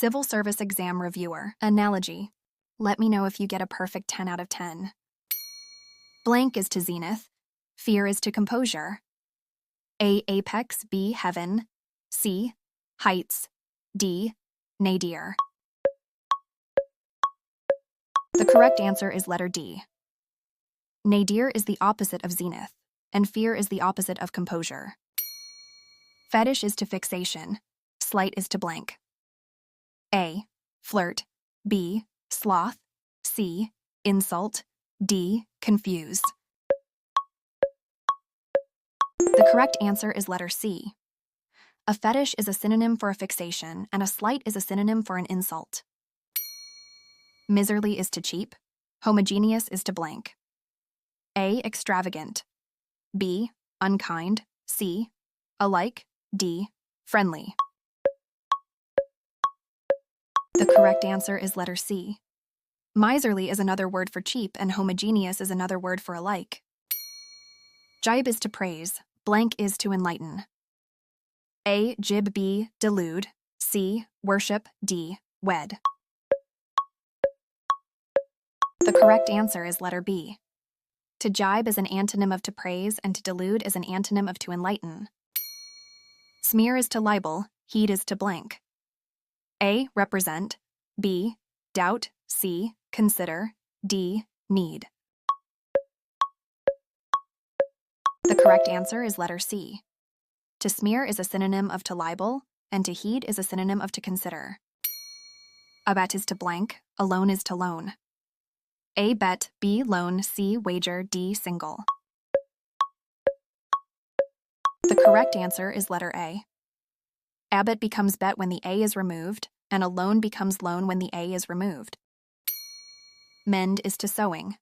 Civil Service Exam Reviewer. Analogy. Let me know if you get a perfect 10 out of 10. Blank is to zenith. Fear is to composure. A. Apex. B. Heaven. C. Heights. D. Nadir. The correct answer is letter D. Nadir is the opposite of zenith, and fear is the opposite of composure. Fetish is to fixation. Slight is to blank. A. Flirt. B. Sloth. C. Insult. D. Confuse. The correct answer is letter C. A fetish is a synonym for a fixation, and a slight is a synonym for an insult. Miserly is to cheap. Homogeneous is to blank. A. Extravagant. B. Unkind. C. Alike. D. Friendly. The correct answer is letter C. Miserly is another word for cheap, and homogeneous is another word for alike. Jibe is to praise. Blank is to enlighten. A. Jib. B. Delude. C. Worship. D. Wed. The correct answer is letter B. To jibe is an antonym of to praise, and to delude is an antonym of to enlighten. Smear is to libel. Heed is to blank. A. Represent. B. Doubt. C. Consider. D. Need. The correct answer is letter C. To smear is a synonym of to libel, and to heed is a synonym of to consider. A bet is to blank. A loan is to loan. A. Bet. B. Loan. C. Wager. D. Single. The correct answer is letter A. Abbot becomes bet when the A is removed, and a loan becomes loan when the A is removed. Mend is to sewing.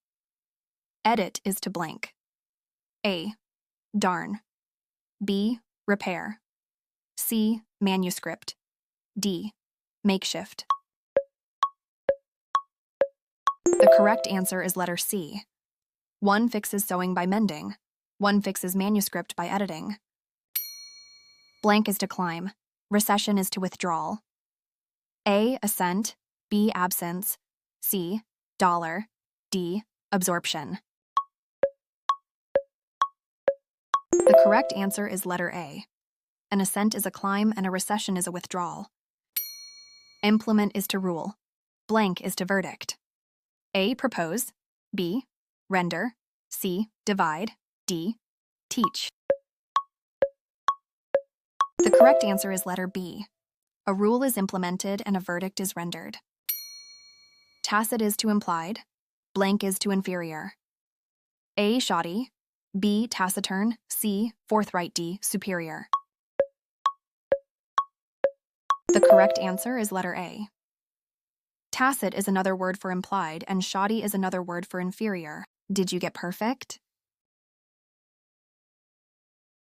Edit is to blank. A. Darn. B. Repair. C. Manuscript. D. Makeshift. The correct answer is letter C. One fixes sewing by mending. One fixes manuscript by editing. Blank is to climb. Recession is to withdrawal. A. Ascent. B. Absence. C. Dollar. D. Absorption. The correct answer is letter A. An ascent is a climb, and a recession is a withdrawal. Implement is to rule. Blank is to verdict. A. Propose. B. Render. C. Divide. D. Teach. The correct answer is letter B. A rule is implemented and a verdict is rendered. Tacit is to implied. Blank is to inferior. A. Shoddy. B. Taciturn. C. Forthright. D. Superior. The correct answer is letter A. Tacit is another word for implied, and shoddy is another word for inferior. Did you get perfect?